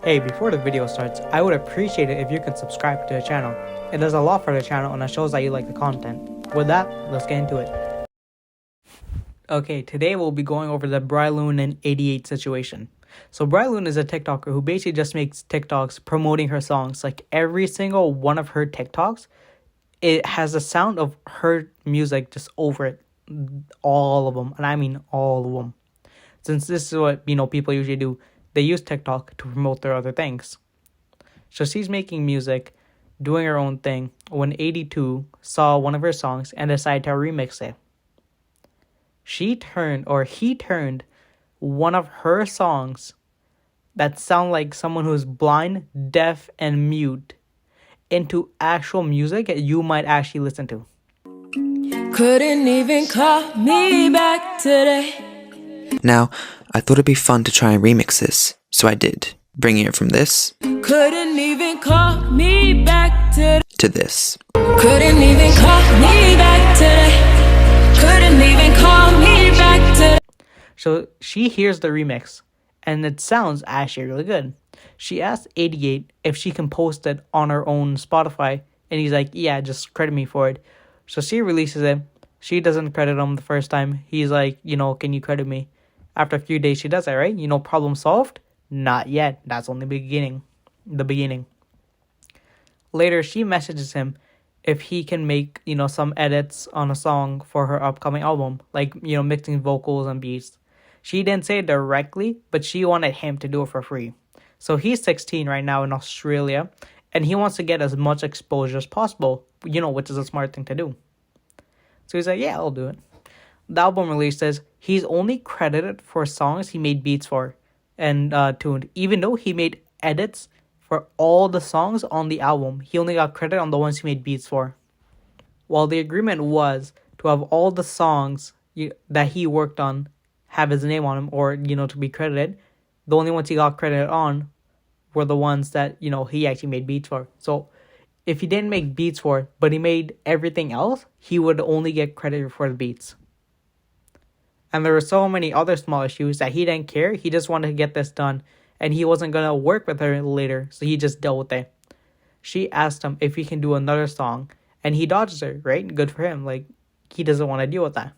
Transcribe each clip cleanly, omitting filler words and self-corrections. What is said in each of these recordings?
Hey, before the video starts, I would appreciate it if you could subscribe to the channel. It does a lot for the channel and it shows that you like the content. With that, let's get into it. Okay, today we'll be going over the Bryloon and 88 situation. So Bryloon is a TikToker who basically just makes TikToks promoting her songs. Like every single one of her TikToks, it has the sound of her music just over it. All of them, and I mean all of them. Since this is what, people usually do, they use TikTok to promote their other things. So she's making music, doing her own thing, when 82 saw one of her songs and decided to remix it. He turned one of her songs that sound like someone who's blind, deaf, and mute into actual music that you might actually listen to. Couldn't even call me back today. Now, I thought it'd be fun to try and remix this, so I did, bringing it from this Couldn't even call me back today. to this. Couldn't even call me back today. Couldn't even call me back today. So she hears the remix, and it sounds actually really good. She asked 88 if she can post it on her own Spotify, and he's like, yeah, just credit me for it. So she releases it. She doesn't credit him the first time. He's like, can you credit me? After a few days, she does it, right? Problem solved? Not yet. That's only the beginning. Later, she messages him if he can make, some edits on a song for her upcoming album, like, mixing vocals and beats. She didn't say it directly, but she wanted him to do it for free. So he's 16 right now in Australia, and he wants to get as much exposure as possible, which is a smart thing to do. So he's like, yeah, I'll do it. The album releases, he's only credited for songs he made beats for and tuned, even though he made edits for all the songs on the album. He only got credit on the ones he made beats for. While the agreement was to have all the songs that he worked on have his name on them or, to be credited, the only ones he got credited on were the ones that, he actually made beats for. So if he didn't make beats for it, but he made everything else, he would only get credit for the beats. And there were so many other small issues that he didn't care. He just wanted to get this done. And he wasn't going to work with her later. So he just dealt with it. She asked him if he can do another song. And he dodges her, right? Good for him. Like, he doesn't want to deal with that.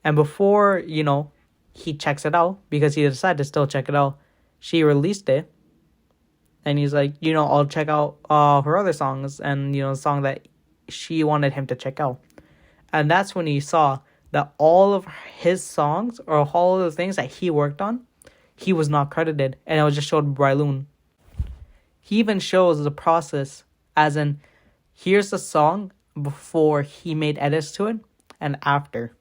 And before, he checks it out. Because he decided to still check it out. She released it. And he's like, I'll check out her other songs. And, the song that she wanted him to check out. And that's when he saw that all of his songs or all of the things that he worked on, he was not credited, and it was just showed Bryloon. He even shows the process, as in, here's the song before he made edits to it, and after.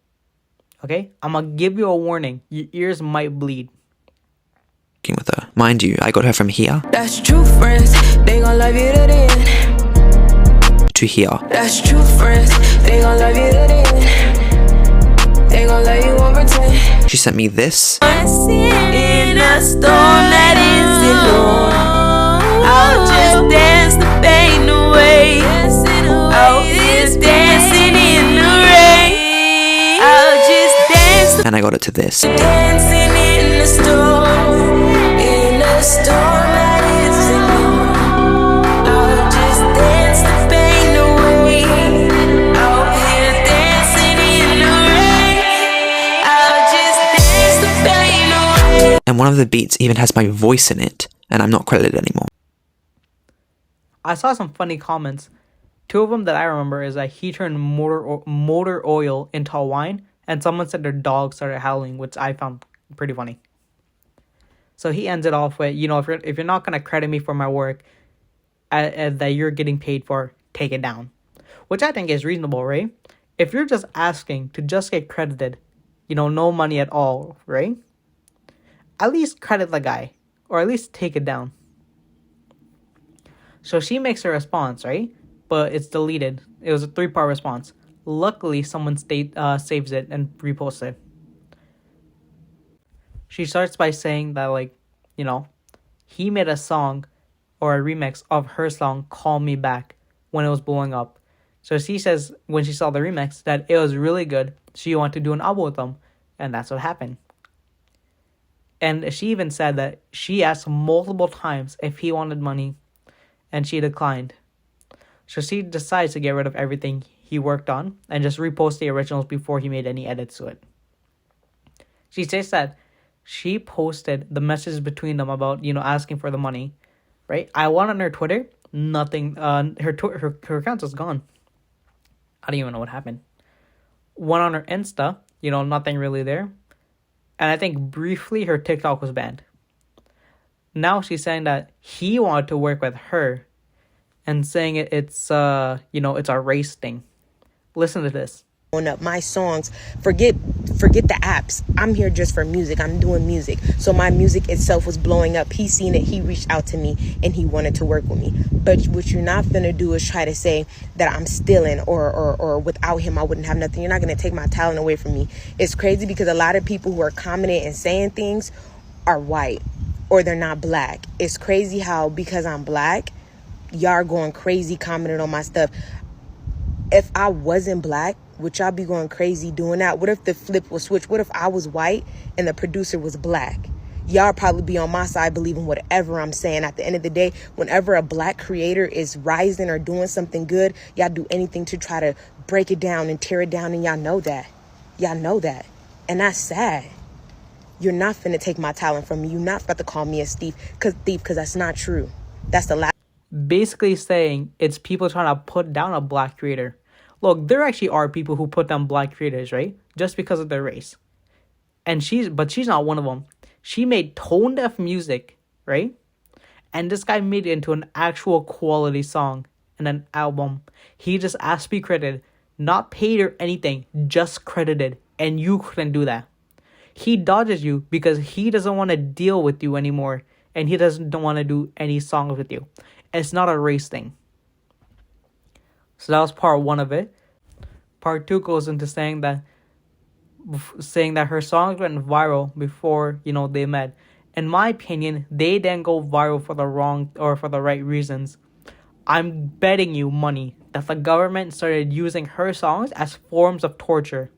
Okay? I'm gonna give you a warning. Your ears might bleed. With her. Mind you, I got her from here That's true friends. They gon' love you to the end. to here. That's true friends. They gon' love you to the end. They gon' let you over 10. She sent me this. In a storm that isn't warm, I'll just dance the pain away. I'll just dancing in the rain. I'll just dance And I got it to this. dancing in the storm. In a storm that isn't warm, I'll just dance the pain away. I'll just dancing in the rain. I'll just dance the pain away. And one of the beats even has my voice in it, and I'm not credited anymore. I saw some funny comments. Two of them that I remember is that he turned motor oil into a wine, and someone said their dog started howling, which I found pretty funny. So he ends it off with, if you're not going to credit me for my work that you're getting paid for, take it down. Which I think is reasonable, right? If you're just asking to just get credited, no money at all, right? At least credit the guy, or at least take it down. So she makes a response, right? But it's deleted. It was a 3-part response. Luckily, someone saves it and reposts it. She starts by saying that, he made a song or a remix of her song, Call Me Back, when it was blowing up. So she says when she saw the remix that it was really good. She wanted to do an album with them. And that's what happened. And she even said that she asked multiple times if he wanted money, and she declined. So she decides to get rid of everything he worked on and just repost the originals before he made any edits to it. She says that she posted the messages between them about, asking for the money, right? I went on her Twitter, nothing. Her account is gone. I don't even know what happened. Went on her Insta, nothing really there. And I think briefly her TikTok was banned. Now she's saying that he wanted to work with her and saying it's a race thing. Listen to this. Up my songs, forget the apps. I'm here just for music. I'm doing music. So my music itself was blowing up. He seen it. He reached out to me and he wanted to work with me. But what you're not gonna do is try to say that I'm stealing or without him I wouldn't have nothing. You're not gonna take my talent away from me. It's crazy because a lot of people who are commenting and saying things are white or they're not black. It's crazy how because I'm black, y'all are going crazy commenting on my stuff. If I wasn't black, would y'all be going crazy doing that? What if the flip was switched? What if I was white and the producer was black? Y'all probably be on my side believing whatever I'm saying. At the end of the day, whenever a black creator is rising or doing something good, y'all do anything to try to break it down and tear it down, and y'all know that. Y'all know that. And that's sad. You're not finna take my talent from me. You're not about to call me a thief, because that's not true. That's the last. Basically saying it's people trying to put down a black creator. Look, there actually are people who put down black creators, right? Just because of their race. And she's not one of them. She made tone deaf music, right? And this guy made it into an actual quality song and an album. He just asked to be credited, not paid or anything, just credited. And you couldn't do that. He dodges you because he doesn't want to deal with you anymore. And he doesn't want to do any songs with you. It's not a race thing. So that was part one of it. Part two goes into saying that her songs went viral before, they met. In my opinion, they didn't go viral for the wrong or for the right reasons. I'm betting you money that the government started using her songs as forms of torture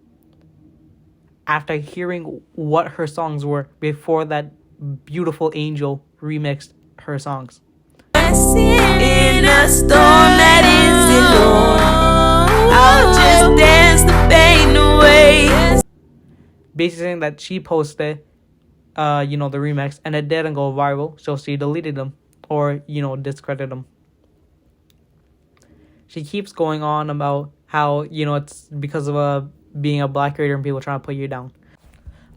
after hearing what her songs were before that beautiful angel remixed her songs. In a storm that isn't warm, I'll just dance the pain away. Basically saying that she posted, the remix, and it didn't go viral, so she deleted them or, discredited them. She keeps going on about how, it's because of being a black creator and people trying to put you down.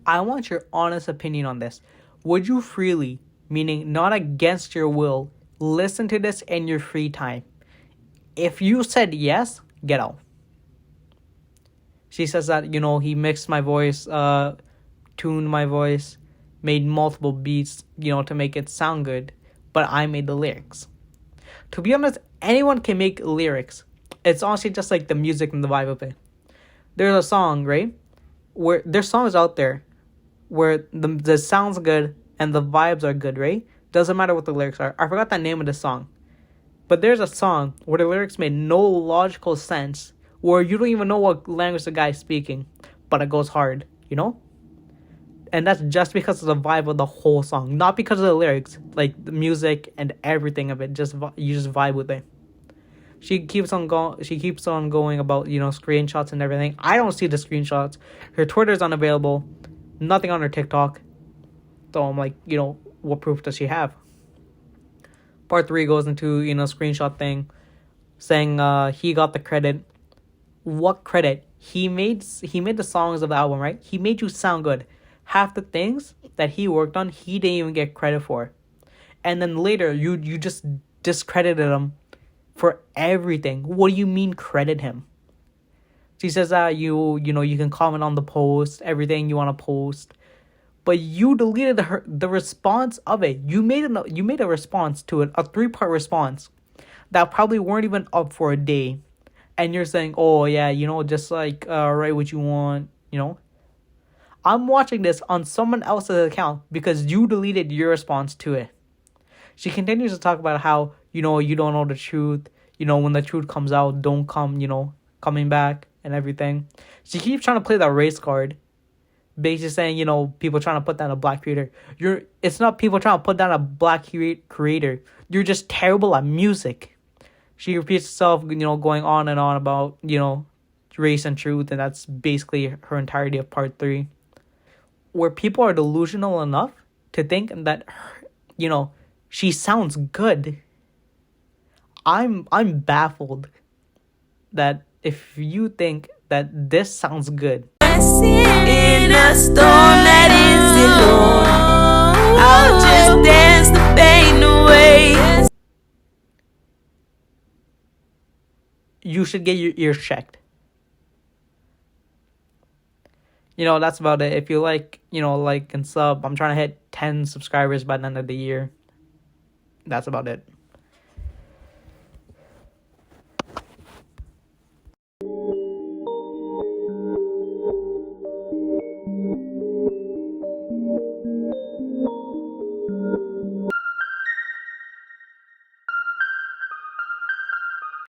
I want your honest opinion on this. Would you freely, meaning not against your will, listen to this in your free time? If you said yes, get out. She says that, he mixed my voice, tuned my voice, made multiple beats, to make it sound good, but I made the lyrics. To be honest, anyone can make lyrics. It's honestly just like the music and the vibe of it. There's a song, right? Where there's songs out there where the sound's good and the vibes are good, right? Doesn't matter what the lyrics are. I forgot the name of the song. But there's a song where the lyrics made no logical sense, where you don't even know what language the guy's speaking, but it goes hard, And that's just because of the vibe of the whole song, not because of the lyrics, like the music and everything of it. You just vibe with it. She keeps on going about, screenshots and everything. I don't see the screenshots. Her Twitter's unavailable. Nothing on her TikTok. So I'm like, what proof does she have? Part 3 goes into, screenshot thing, saying he got the credit. What credit? He made the songs of the album, right? He made you sound good. Half the things that he worked on, he didn't even get credit for. And then later, you just discredited him for everything. What do you mean credit him? She says that you can comment on the post, everything you want to post. But you deleted the response of it. You made a response to it, a 3-part response that probably weren't even up for a day. And you're saying, oh yeah, just like write what you want, I'm watching this on someone else's account because you deleted your response to it. She continues to talk about how, you don't know the truth. When the truth comes out, don't come, coming back and everything. She keeps trying to play that race card. basically saying, you know, people trying to put down a black creator. It's not people trying to put down a black creator. You're just terrible at music. She repeats herself, you know, going on and on about, you know, race and truth, and that's basically her entirety of part 3. Where people are delusional enough to think that, you know, she sounds good. I'm baffled that if you think that this sounds good. In a storm that isn't long, I'll just dance the pain away. You should get your ears checked. You know, that's about it. If you like, you know, like and sub, I'm trying to hit 10 subscribers by the end of the year. That's about it.